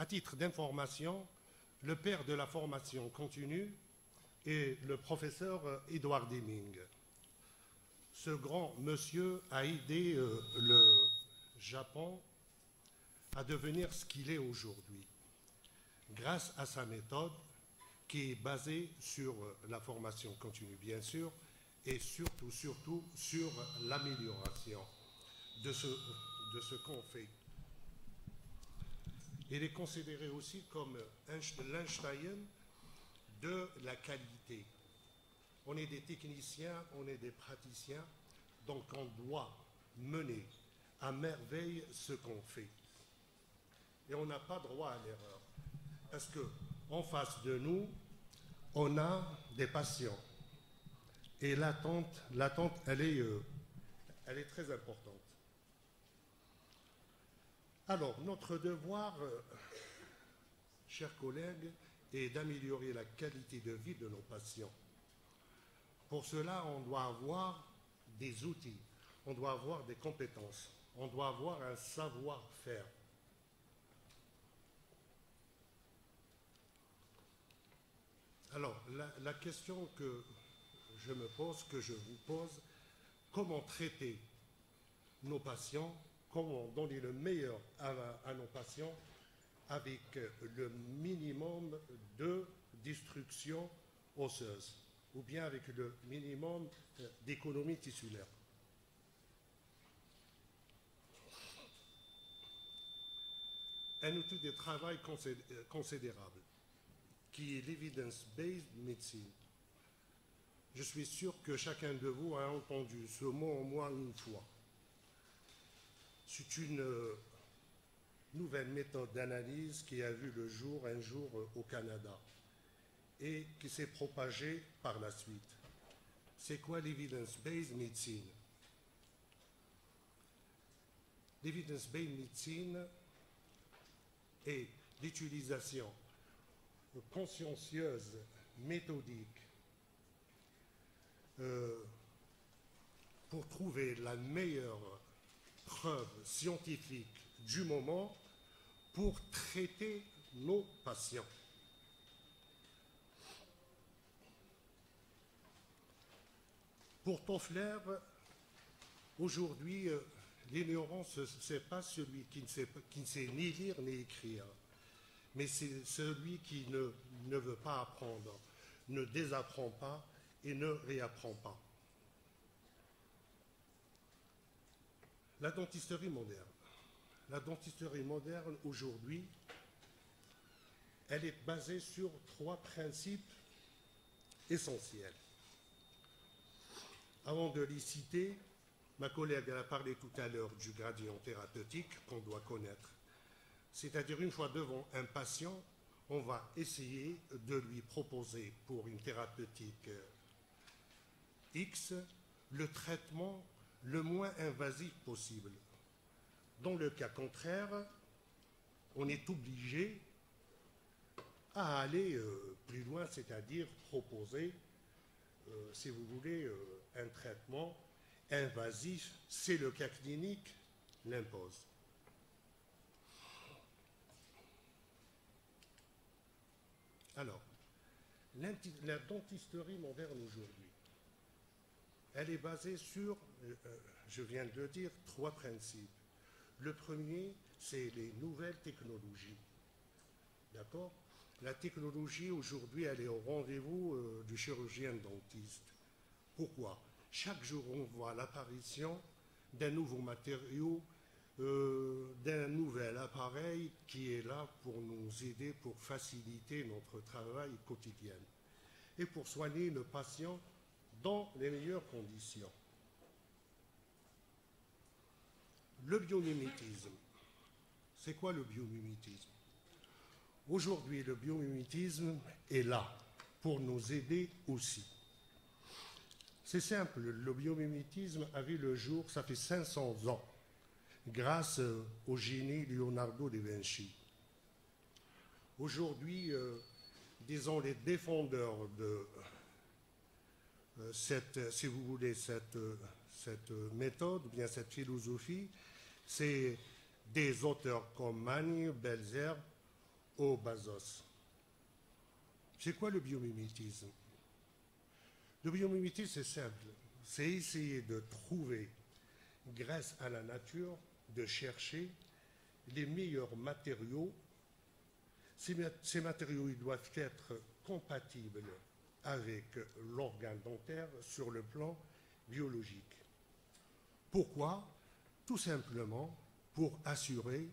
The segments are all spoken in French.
À titre d'information, le père de la formation continue est le professeur Edouard Deming. Ce grand monsieur a aidé le Japon à devenir ce qu'il est aujourd'hui, grâce à sa méthode qui est basée sur la formation continue, bien sûr, et surtout sur l'amélioration de ce qu'on fait. Il est considéré aussi comme l'Einstein de la qualité. On est des techniciens, on est des praticiens, donc on doit mener à merveille ce qu'on fait. Et on n'a pas droit à l'erreur. Parce qu'en face de nous, on a des patients. Et l'attente, elle est très importante. Alors, notre devoir, chers collègues, est d'améliorer la qualité de vie de nos patients. Pour cela, on doit avoir des outils, on doit avoir des compétences, on doit avoir un savoir-faire. Alors, la question que je me pose, que je vous pose, comment traiter nos patients, comment donner le meilleur à nos patients avec le minimum de destruction osseuse ou bien avec le minimum d'économie tissulaire. Un outil de travail considérable qui est l'evidence-based medicine. Je suis sûr que chacun de vous a entendu ce mot au moins une fois. C'est une nouvelle méthode d'analyse qui a vu le jour un jour au Canada et qui s'est propagée par la suite. C'est quoi l'evidence-based medicine? L'evidence-based medicine est l'utilisation consciencieuse, méthodique, pour trouver la meilleure preuve scientifique du moment pour traiter nos patients. Pour Toffler, aujourd'hui, l'ignorance, ce n'est pas celui qui ne sait ni lire ni écrire, mais c'est celui qui ne veut pas apprendre, ne désapprend pas et ne réapprend pas. La dentisterie moderne. La dentisterie moderne, aujourd'hui, elle est basée sur 3 principes essentiels. Avant de les citer, ma collègue a parlé tout à l'heure du gradient thérapeutique qu'on doit connaître. C'est-à-dire, une fois devant un patient, on va essayer de lui proposer pour une thérapeutique X le traitement le moins invasif possible. Dans le cas contraire, on est obligé à aller plus loin, c'est-à-dire proposer, si vous voulez, un traitement invasif, c'est le cas clinique l'impose. Alors, la dentisterie moderne aujourd'hui, elle est basée sur, je viens de le dire, 3 principes. Le premier, c'est les nouvelles technologies. D'accord? La technologie, aujourd'hui, elle est au rendez-vous du chirurgien dentiste. Pourquoi? Chaque jour, on voit l'apparition d'un nouveau matériau, d'un nouvel appareil qui est là pour nous aider, pour faciliter notre travail quotidien et pour soigner le patient dans les meilleures conditions. Le biomimétisme. C'est quoi le biomimétisme? Aujourd'hui, le biomimétisme est là pour nous aider aussi. C'est simple, le biomimétisme a vu le jour, ça fait 500 ans, grâce au génie Leonardo da Vinci. Aujourd'hui, disons, les défendeurs de si vous voulez, cette méthode, bien cette philosophie, c'est des auteurs comme Magnes, Belzer au basos. C'est quoi le biomimétisme? Le biomimétisme, c'est simple. C'est essayer de trouver, grâce à la nature, de chercher les meilleurs matériaux. Ces matériaux, ils doivent être compatibles avec l'organe dentaire sur le plan biologique. Pourquoi? Tout simplement pour assurer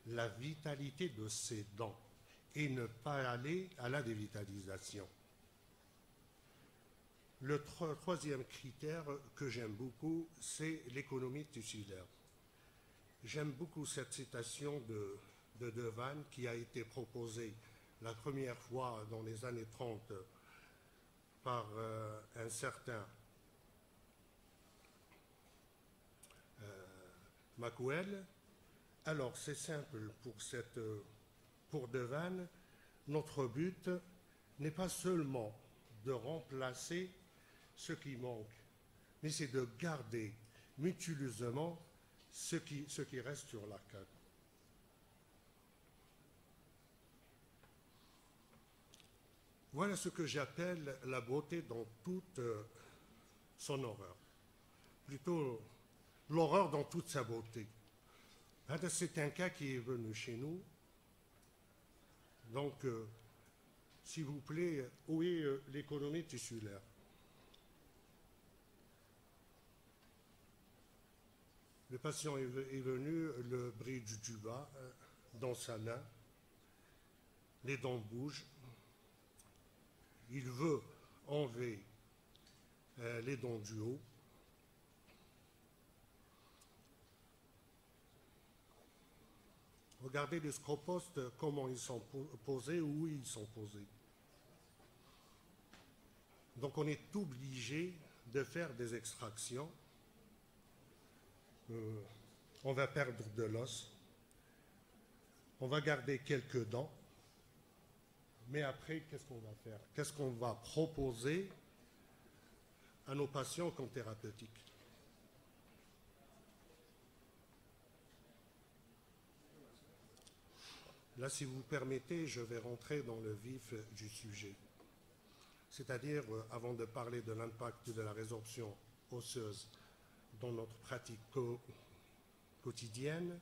la vitalité de ces dents et ne pas aller à la dévitalisation. Le troisième critère que j'aime beaucoup, c'est l'économie tissulaire. J'aime beaucoup cette citation de Devanne qui a été proposée la première fois dans les années 30 par un certain Macouel. Alors c'est simple pour Devanne, notre but n'est pas seulement de remplacer ce qui manque, mais c'est de garder mutueusement ce qui reste sur l'arcade. Voilà ce que j'appelle la beauté dans toute son horreur. Plutôt l'horreur dans toute sa beauté. C'est un cas qui est venu chez nous. Donc, s'il vous plaît, où est l'économie tissulaire? Le patient est venu, le bridge du bas dans sa main, les dents bougent. Il veut enlever les dents du haut. Regardez les scropostes, comment ils sont posés, où ils sont posés. Donc on est obligé de faire des extractions. On va perdre de l'os. On va garder quelques dents. Mais après, qu'est-ce qu'on va faire? Qu'est-ce qu'on va proposer à nos patients comme thérapeutique? Là, si vous permettez, je vais rentrer dans le vif du sujet. C'est-à-dire, avant de parler de l'impact de la résorption osseuse dans notre pratique quotidienne,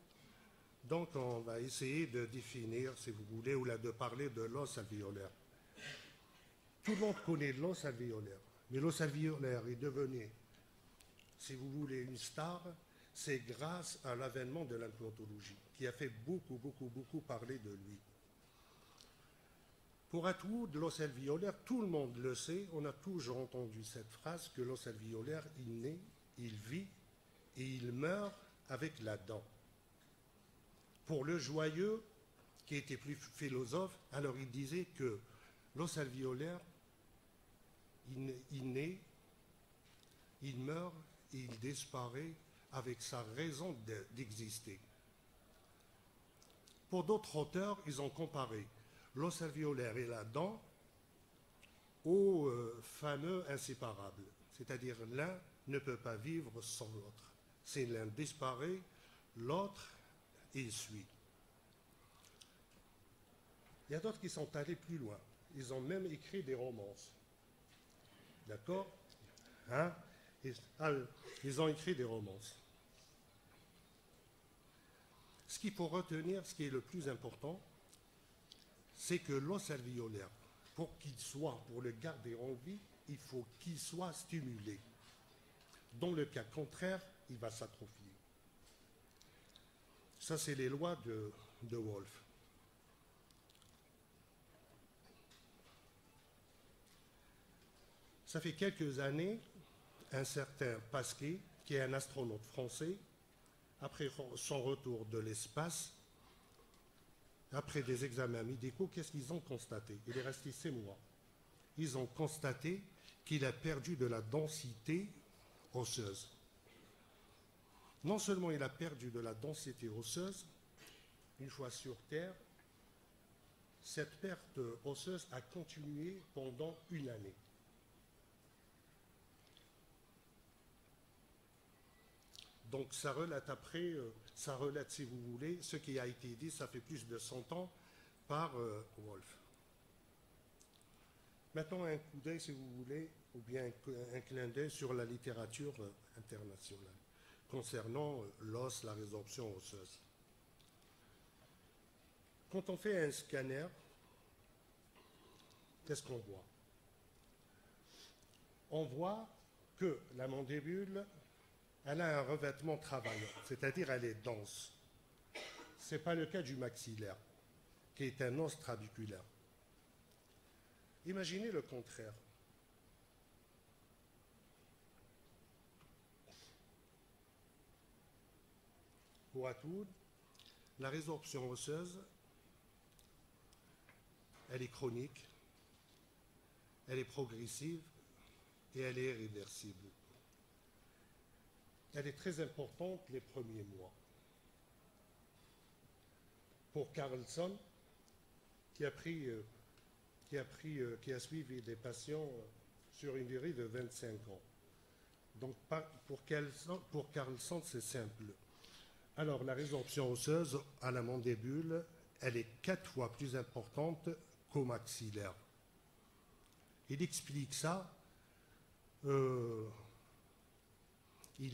donc on va essayer de définir, si vous voulez, ou là de parler de l'os alvéolaire. Tout le monde connaît l'os alvéolaire, mais l'os alvéolaire est devenu, si vous voulez, une star. C'est grâce à l'avènement de l'implantologie qui a fait beaucoup parler de lui. Pour Atwood, l'os alvéolaire, tout le monde le sait, on a toujours entendu cette phrase que l'os alvéolaire, il naît, il vit et il meurt avec la dent. Pour le Joyeux, qui était plus philosophe, alors il disait que l'os alvéolaire, il naît, il meurt et il disparaît avec sa raison d'exister. Pour d'autres auteurs, ils ont comparé l'os alvéolaire et la dent au fameux inséparable, c'est-à-dire l'un ne peut pas vivre sans l'autre. Si l'un disparaît, l'autre, il suit. Il y a d'autres qui sont allés plus loin. Ils ont même écrit des romances. D'accord? Hein? Ils ont écrit des romances. Ce qu'il faut retenir, ce qui est le plus important, c'est que l'os alvéolaire, pour le garder en vie, il faut qu'il soit stimulé. Dans le cas contraire, il va s'atrophier. Ça, c'est les lois de Wolff. Ça fait quelques années, un certain Pasquier, qui est un astronaute français, après son retour de l'espace, après des examens médicaux, qu'est-ce qu'ils ont constaté? Il est resté 6 mois. Ils ont constaté qu'il a perdu de la densité osseuse. Non seulement il a perdu de la densité osseuse, une fois sur Terre, cette perte osseuse a continué pendant 1 année. Donc ça relate, si vous voulez, ce qui a été dit, ça fait plus de 100 ans, par Wolff. Maintenant, un coup d'œil, si vous voulez, ou bien un clin d'œil sur la littérature internationale concernant l'os, la résorption osseuse. Quand on fait un scanner, qu'est-ce qu'on voit? On voit que la mandibule, elle a un revêtement travaillant, c'est-à-dire elle est dense. Ce n'est pas le cas du maxillaire, qui est un os trabéculaire. Imaginez le contraire. Pour Atwood, la résorption osseuse, elle est chronique, elle est progressive et elle est irréversible. Elle est très importante les premiers mois. Pour Carlson, qui a suivi des patients sur une durée de 25 ans. Donc pour Carlson, c'est simple. Alors la résorption osseuse à la mandibule, elle est 4 fois plus importante qu'au maxillaire. Il explique ça. Il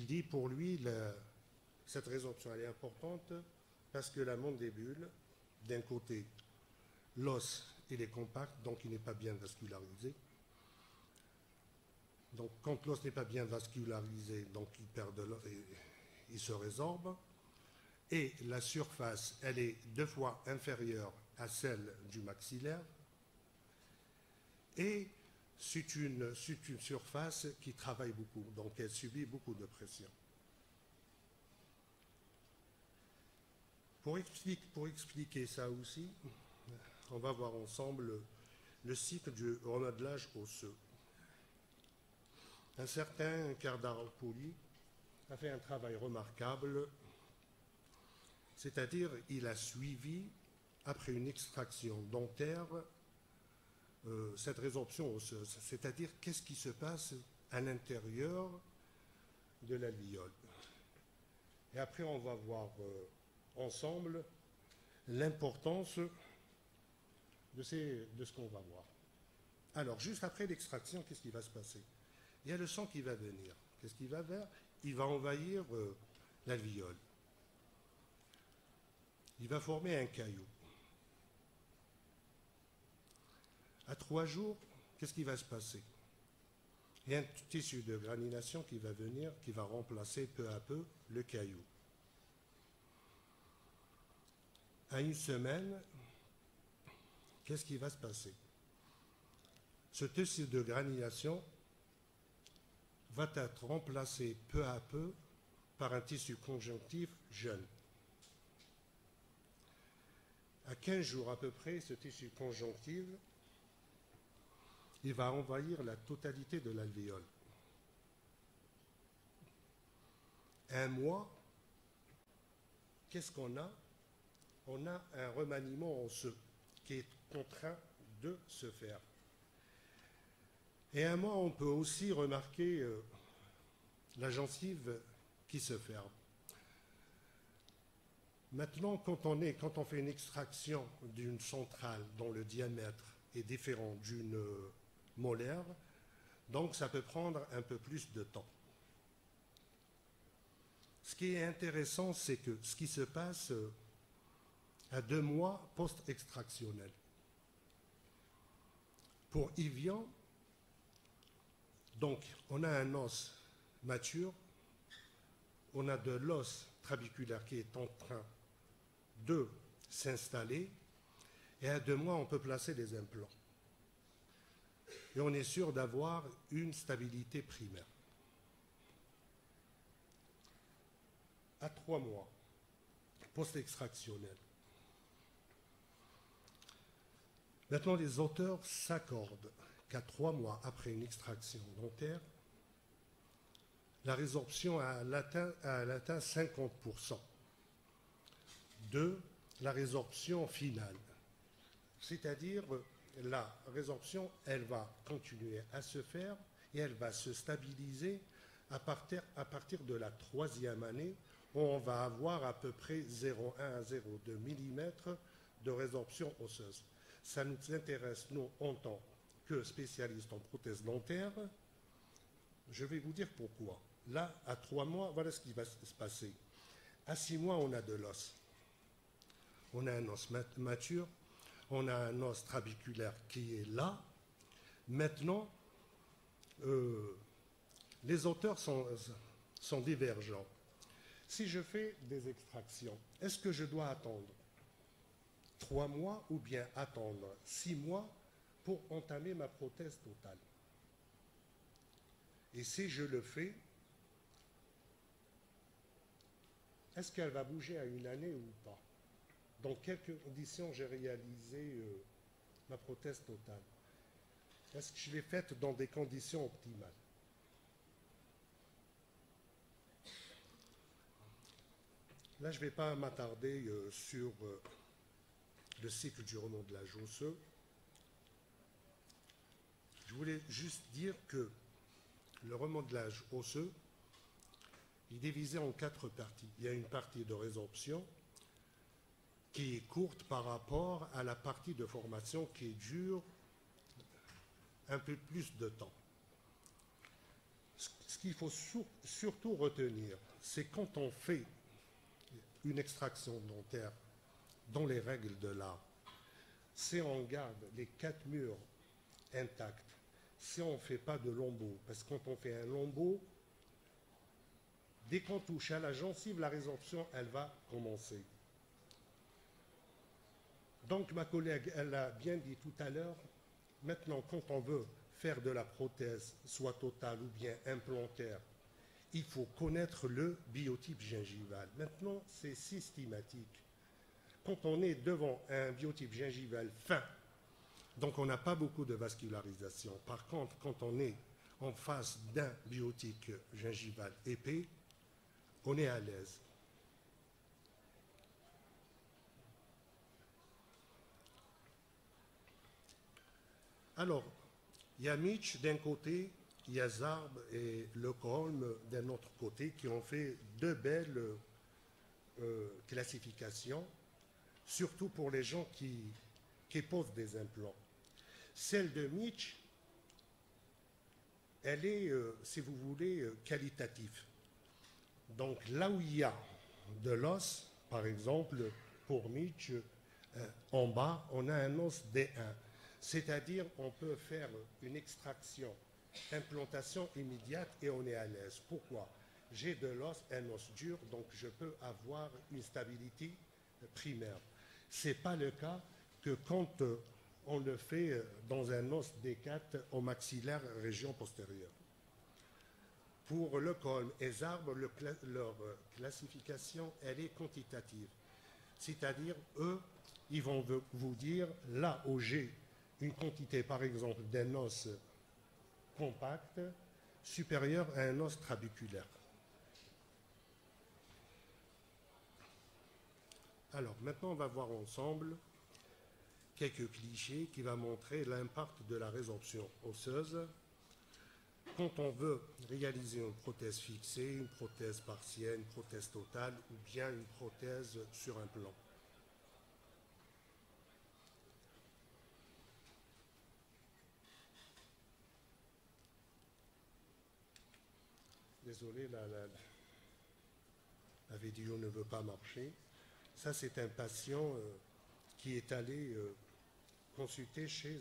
dit pour lui, cette résorption elle est importante parce que la mandibule, d'un côté, l'os il est compact, donc il n'est pas bien vascularisé. Donc quand l'os n'est pas bien vascularisé, donc il perd de l'os et il se résorbe. Et la surface, elle est 2 fois inférieure à celle du maxillaire. Et c'est une surface qui travaille beaucoup, donc elle subit beaucoup de pression. Pour expliquer ça aussi, on va voir ensemble le cycle du remodelage osseux. Un certain Kardaropoulos a fait un travail remarquable, c'est-à-dire il a suivi, après une extraction dentaire, cette résorption osseuse, c'est-à-dire qu'est-ce qui se passe à l'intérieur de l'alvéole. Et après, on va voir ensemble l'importance de ce qu'on va voir. Alors, juste après l'extraction, qu'est-ce qui va se passer? Il y a le sang qui va venir. Qu'est-ce qu'il va faire? Il va envahir l'alvéole. Il va former un caillot. À 3 jours, qu'est-ce qui va se passer? Il y a un tissu de granulation qui va venir, qui va remplacer peu à peu le caillou. À 1 semaine, qu'est-ce qui va se passer? Ce tissu de granulation va être remplacé peu à peu par un tissu conjonctif jeune. À 15 jours à peu près, ce tissu conjonctif, il va envahir la totalité de l'alvéole. 1 mois, qu'est-ce qu'on a? On a un remaniement osseux qui est en train de se faire. Et 1 mois, on peut aussi remarquer la gencive qui se ferme. Maintenant, quand on fait une extraction d'une centrale dont le diamètre est différent d'une molaire, donc ça peut prendre un peu plus de temps. Ce qui est intéressant, c'est que ce qui se passe à 2 mois post-extractionnel. Pour Evian, donc on a un os mature, on a de l'os trabéculaire qui est en train de s'installer, et à 2 mois, on peut placer des implants. Et on est sûr d'avoir une stabilité primaire. À 3 mois, post-extractionnel. Maintenant, les auteurs s'accordent qu'à 3 mois après une extraction dentaire, la résorption a atteint 50% de la résorption finale. C'est-à-dire, la résorption, elle va continuer à se faire et elle va se stabiliser à partir de la 3e année, où on va avoir à peu près 0,1 à 0,2 mm de résorption osseuse. Ça nous intéresse, nous, en tant que spécialistes en prothèse dentaire. Je vais vous dire pourquoi. Là, à 3 mois, voilà ce qui va se passer. À 6 mois, on a de l'os. On a un os mature, on a un os trabéculaire qui est là. Maintenant, les auteurs sont divergents. Si je fais des extractions, est-ce que je dois attendre 3 mois ou bien attendre 6 mois pour entamer ma prothèse totale? Et si je le fais, est-ce qu'elle va bouger à 1 année ou pas? Dans quelles conditions j'ai réalisé ma prothèse totale? Est-ce que je l'ai faite dans des conditions optimales? Là, je ne vais pas m'attarder sur le cycle du remodelage osseux. Je voulais juste dire que le remodelage osseux, il est divisé en 4 parties. Il y a une partie de résorption qui est courte par rapport à la partie de formation qui dure un peu plus de temps. Ce qu'il faut surtout retenir, c'est quand on fait une extraction dentaire dans les règles de l'art, si on garde les 4 murs intacts, si on ne fait pas de lambeaux, parce que quand on fait un lambeau, dès qu'on touche à la gencive, la résorption, elle va commencer. Donc ma collègue, elle a bien dit tout à l'heure, maintenant quand on veut faire de la prothèse, soit totale ou bien implantaire, il faut connaître le biotype gingival. Maintenant, c'est systématique. Quand on est devant un biotype gingival fin, donc on n'a pas beaucoup de vascularisation. Par contre, quand on est en face d'un biotype gingival épais, on est à l'aise. Alors, il y a Mitch d'un côté, il y a Zarb et Lecolm d'un autre côté qui ont fait 2 belles classifications, surtout pour les gens qui posent des implants. Celle de Mitch, elle est, si vous voulez, qualitative. Donc là où il y a de l'os, par exemple, pour Mitch, en bas, on a un os D1. C'est-à-dire, on peut faire une extraction, implantation immédiate et on est à l'aise. Pourquoi? J'ai de l'os, un os dur, donc je peux avoir une stabilité primaire. Ce n'est pas le cas que quand on le fait dans un os D4 au maxillaire région postérieure. Pour Lecolm et Zarb, leur classification, elle est quantitative. C'est-à-dire, eux, ils vont vous dire, là où j'ai une quantité, par exemple, d'un os compact supérieure à un os trabéculaire. Alors, maintenant, on va voir ensemble quelques clichés qui vont montrer l'impact de la résorption osseuse quand on veut réaliser une prothèse fixée, une prothèse partielle, une prothèse totale ou bien une prothèse sur un plan. Désolé, la vidéo ne veut pas marcher. Ça, c'est un patient qui est allé consulter chez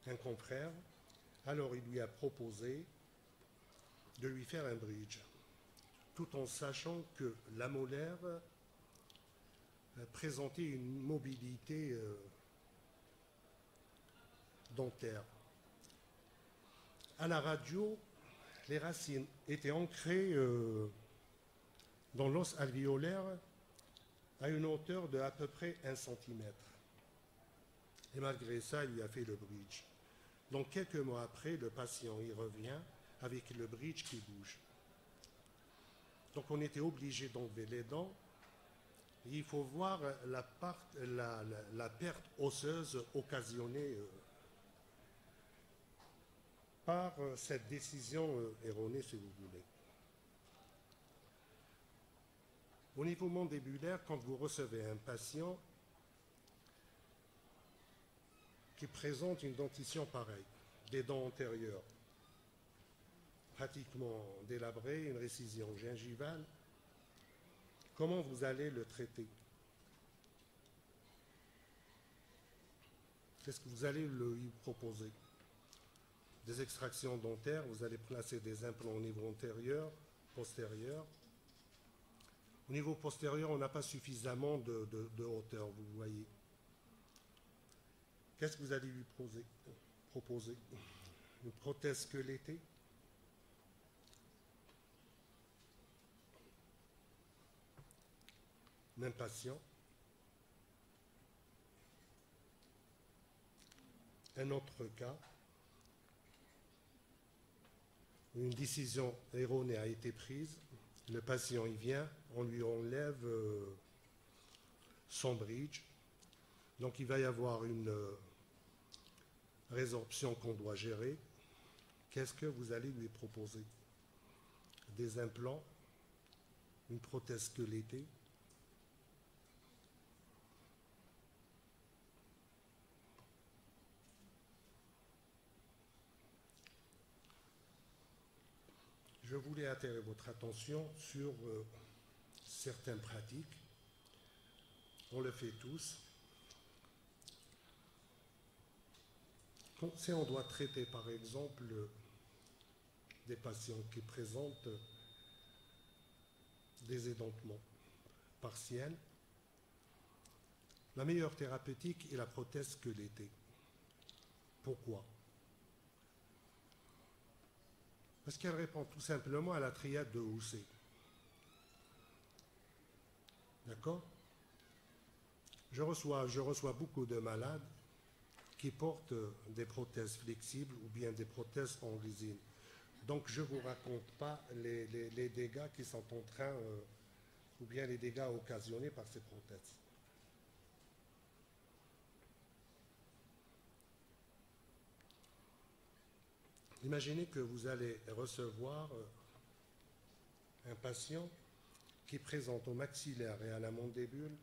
un confrère. Alors, il lui a proposé de lui faire un bridge, tout en sachant que la molaire présentait une mobilité dentaire. À la radio, les racines étaient ancrées dans l'os alvéolaire à une hauteur de à peu près 1 cm. Et malgré ça, il lui a fait le bridge. Donc quelques mois après, le patient y revient avec le bridge qui bouge. Donc on était obligé d'enlever les dents. Et il faut voir la perte osseuse occasionnée par cette décision erronée, si vous voulez. Au niveau mandibulaire, quand vous recevez un patient, qui présente une dentition pareille, des dents antérieures pratiquement délabrées, une récision gingivale, comment vous allez le traiter? Qu'est-ce que vous allez lui proposer? Des extractions dentaires, vous allez placer des implants au niveau antérieur, postérieur. Au niveau postérieur, on n'a pas suffisamment de hauteur, vous voyez. Qu'est-ce que vous allez lui proposer? Une prothèse squelettée? Même patient. Un autre cas, une décision erronée a été prise, le patient y vient, on lui enlève son bridge, donc il va y avoir une résorption qu'on doit gérer. Qu'est-ce que vous allez lui proposer? Des implants, une prothèse squelettée. Je voulais attirer votre attention sur certaines pratiques. On le fait tous. Si on doit traiter par exemple des patients qui présentent des édentements partiels, la meilleure thérapeutique est la prothèse squelettée. Pourquoi? Parce qu'elle répond tout simplement à la triade de Housset. D'accord? Je reçois beaucoup de malades qui portent des prothèses flexibles ou bien des prothèses en résine. Donc je ne vous raconte pas les dégâts qui sont en train, ou bien les dégâts occasionnés par ces prothèses. Imaginez que vous allez recevoir un patient qui présente au maxillaire et à la mandibule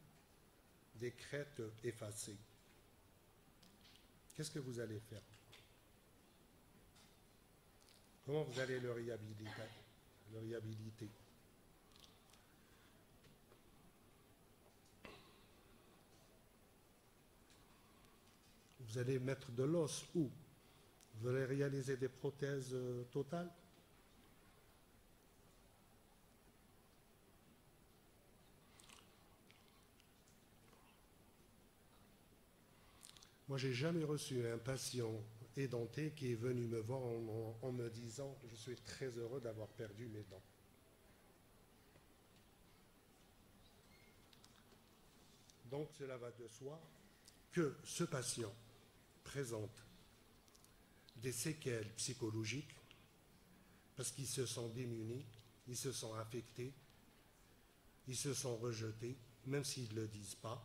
des crêtes effacées. Qu'est-ce que vous allez faire? Comment vous allez le réhabiliter? Vous allez mettre de l'os où? Vous allez réaliser des prothèses totales? Moi, j'ai jamais reçu un patient édenté qui est venu me voir en me disant « Je suis très heureux d'avoir perdu mes dents ». Donc, cela va de soi que ce patient présente des séquelles psychologiques parce qu'ils se sont démunis, ils se sont affectés, ils se sont rejetés, même s'ils ne le disent pas.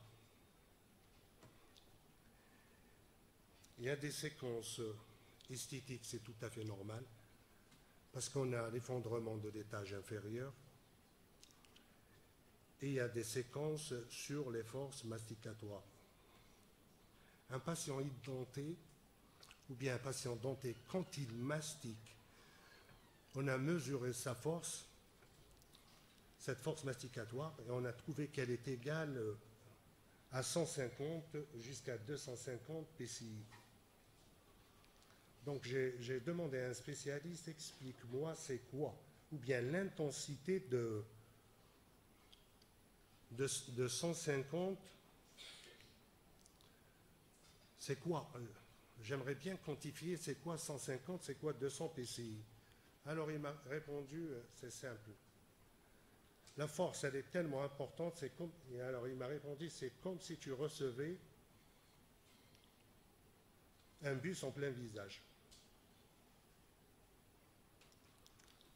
Il y a des séquences esthétiques, c'est tout à fait normal, parce qu'on a l'effondrement de l'étage inférieur, et il y a des séquences sur les forces masticatoires. Un patient denté, ou bien un patient denté, quand il mastique, on a mesuré sa force, cette force masticatoire, et on a trouvé qu'elle est égale à 150 jusqu'à 250 PSI. Donc j'ai demandé à un spécialiste, explique-moi c'est quoi, ou bien l'intensité de 150, c'est quoi? J'aimerais bien quantifier c'est quoi 150, c'est quoi 200 PSI. Alors il m'a répondu, c'est simple. La force, elle est tellement importante, c'est comme, et alors il m'a répondu, c'est comme si tu recevais un bus en plein visage.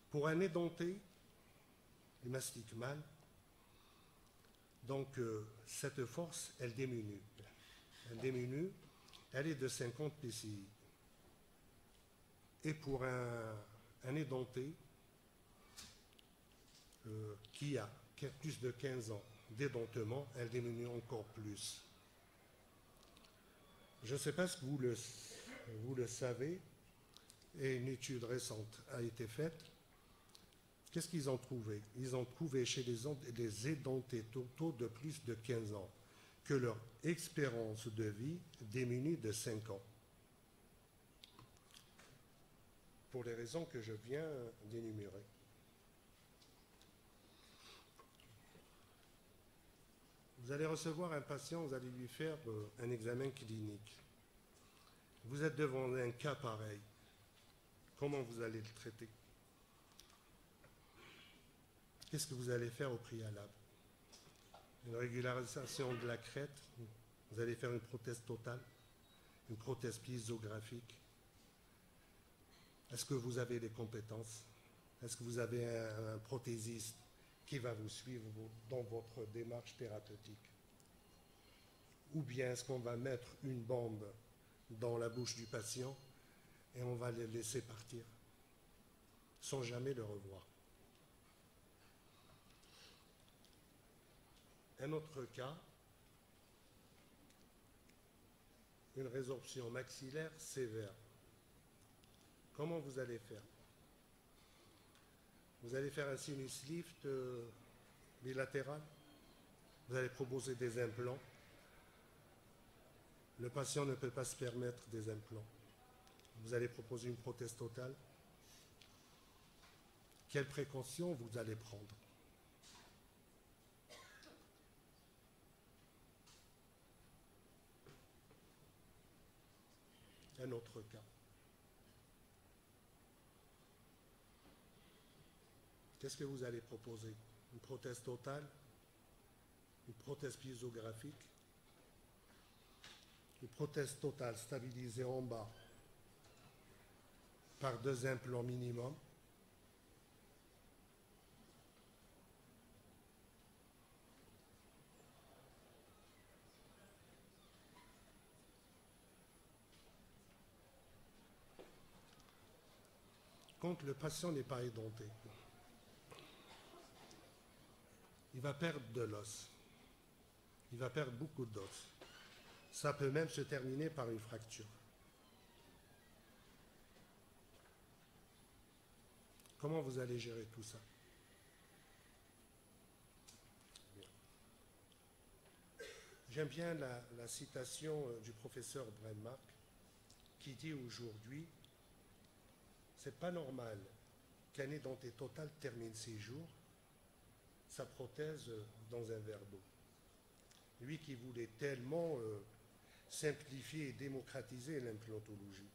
Pour un édenté, il mastique mal, donc cette force, elle diminue. Elle diminue, elle est de 50 PSI. Et pour un édenté qui a plus de 15 ans d'édentement, elle diminue encore plus. Je ne sais pas si vous le savez, et une étude récente a été faite. Qu'est-ce qu'ils ont trouvé? Ils ont trouvé chez les édentés totaux de plus de 15 ans que leur espérance de vie diminue de 5 ans. Pour les raisons que je viens d'énumérer. Vous allez recevoir un patient, vous allez lui faire un examen clinique. Vous êtes devant un cas pareil. Comment vous allez le traiter? Qu'est-ce que vous allez faire au préalable? Une régularisation de la crête? Vous allez faire une prothèse totale? Une prothèse piézographique? Est-ce que vous avez les compétences? Est-ce que vous avez un prothésiste qui va vous suivre dans votre démarche thérapeutique? Ou bien est-ce qu'on va mettre une bombe dans la bouche du patient et on va le laisser partir sans jamais le revoir? Un autre cas, une résorption maxillaire sévère. Comment vous allez faire? Vous allez faire un sinus lift bilatéral? Vous allez proposer des implants? Le patient ne peut pas se permettre des implants. Vous allez proposer une prothèse totale? Quelles précautions vous allez prendre? Un autre cas. Qu'est-ce que vous allez proposer? Une prothèse totale? Une prothèse piézographique? Une prothèse totale stabilisée en bas par 2 implants minimum? Quand le patient n'est pas édenté, il va perdre de l'os. Il va perdre beaucoup d'os. Ça peut même se terminer par une fracture. Comment vous allez gérer tout ça? J'aime bien la citation du professeur Brenmark qui dit aujourd'hui, c'est pas normal qu'un édenté total termine ses jours, sa prothèse dans un verre d'eau. Lui qui voulait tellement simplifier et démocratiser l'implantologie.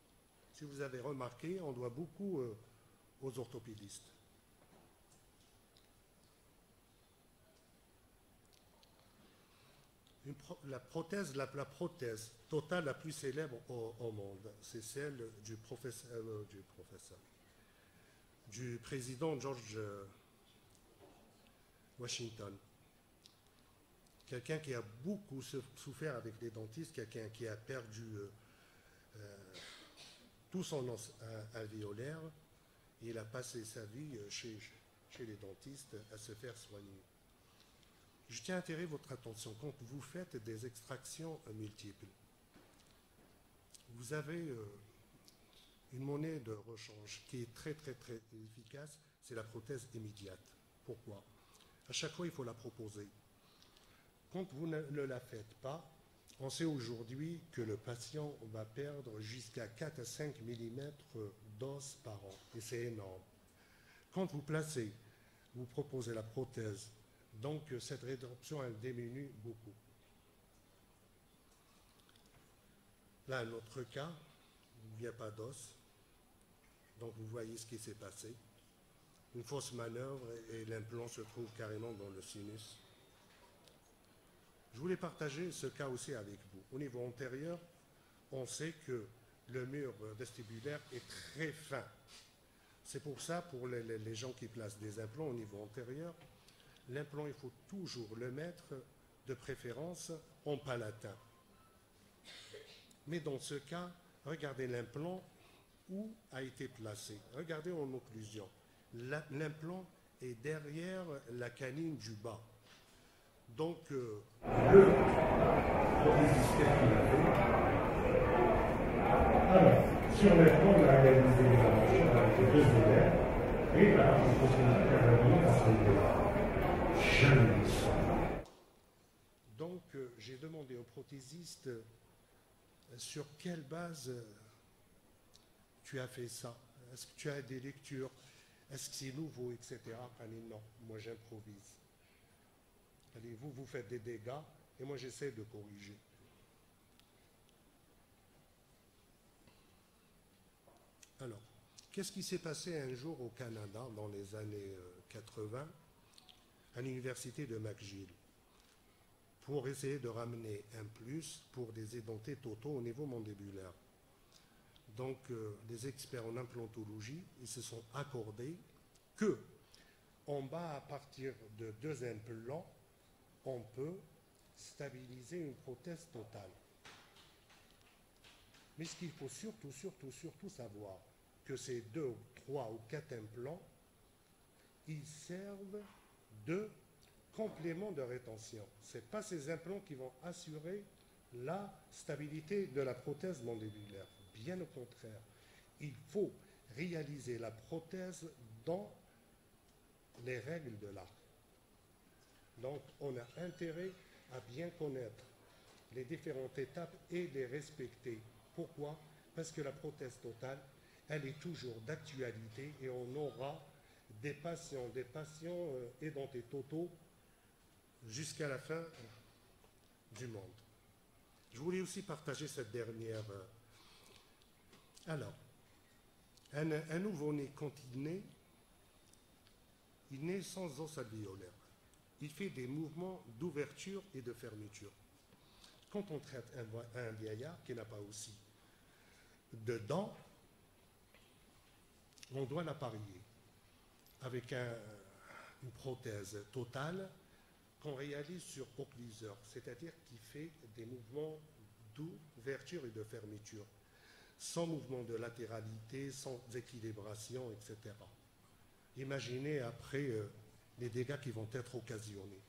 Si vous avez remarqué, on doit beaucoup aux orthopédistes. La prothèse totale la plus célèbre au monde, c'est celle du président George Washington. Quelqu'un qui a beaucoup souffert avec les dentistes, quelqu'un qui a perdu tout son os alvéolaire, et il a passé sa vie chez les dentistes à se faire soigner. Je tiens à attirer votre attention quand vous faites des extractions multiples. Vous avez une monnaie de rechange qui est très très très efficace, c'est la prothèse immédiate. Pourquoi? À chaque fois, il faut la proposer. Quand vous ne la faites pas, on sait aujourd'hui que le patient va perdre jusqu'à 4 à 5 mm d'os par an, et c'est énorme. Quand vous proposez la prothèse, donc cette résorption, elle diminue beaucoup. Là, un autre cas, il n'y a pas d'os, donc vous voyez ce qui s'est passé. Une fausse manœuvre et l'implant se trouve carrément dans le sinus. Je voulais partager ce cas aussi avec vous. Au niveau antérieur, on sait que le mur vestibulaire est très fin. C'est pour ça, pour les gens qui placent des implants au niveau antérieur, l'implant, il faut toujours le mettre de préférence en palatin. Mais dans ce cas, regardez l'implant où a été placé. Regardez en occlusion. L'implant est derrière la canine du bas. Donc, le prothésiste qu'il a fait. Alors, sur les fonds, on a réalisé les aventures avec les deux élèves et la partie professionnelle est revenue parce qu'elle était là. Jamais ça. Donc, j'ai demandé au prothésiste sur quelle base tu as fait ça. Est-ce que tu as des lectures? Est-ce que c'est nouveau, etc. Allez, non, moi j'improvise. Allez, vous faites des dégâts et moi j'essaie de corriger. Alors, qu'est-ce qui s'est passé un jour au Canada dans les années 80 à l'université de McGill pour essayer de ramener un plus pour des édentés totaux au niveau mandibulaire. Donc, les experts en implantologie, ils se sont accordés que, en bas, à partir de 2 implants, on peut stabiliser une prothèse totale. Mais ce qu'il faut surtout savoir, que ces 2, 3 ou 4 implants, ils servent de complément de rétention. Ce n'est pas ces implants qui vont assurer la stabilité de la prothèse mandibulaire. Bien au contraire, il faut réaliser la prothèse dans les règles de l'art. Donc, on a intérêt à bien connaître les différentes étapes et les respecter. Pourquoi? Parce que la prothèse totale, elle est toujours d'actualité et on aura des patients édentés totaux jusqu'à la fin du monde. Je voulais aussi partager cette dernière. Alors, un nouveau-né, quand il naît sans os alvéolaire. Il fait des mouvements d'ouverture et de fermeture. Quand on traite un vieillard qui n'a pas aussi de dents, on doit l'apparier avec une prothèse totale qu'on réalise sur occluseur, c'est-à-dire qui fait des mouvements d'ouverture et de fermeture, sans mouvement de latéralité, sans équilibration, etc. Imaginez après les dégâts qui vont être occasionnés.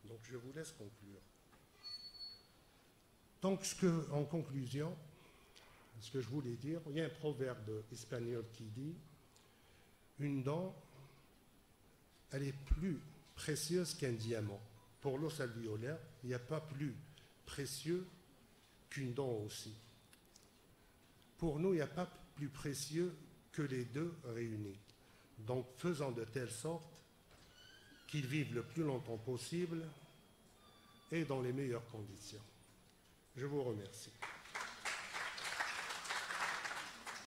Donc je vous laisse conclure. Donc en conclusion, ce que je voulais dire, il y a un proverbe espagnol qui dit « Une dent, elle est plus précieuse qu'un diamant. » Pour l'os alvéolaire, il n'y a pas plus précieux qu'une dent aussi. Pour nous, il n'y a pas plus précieux que les deux réunis. Donc, faisons de telle sorte qu'ils vivent le plus longtemps possible et dans les meilleures conditions. Je vous remercie.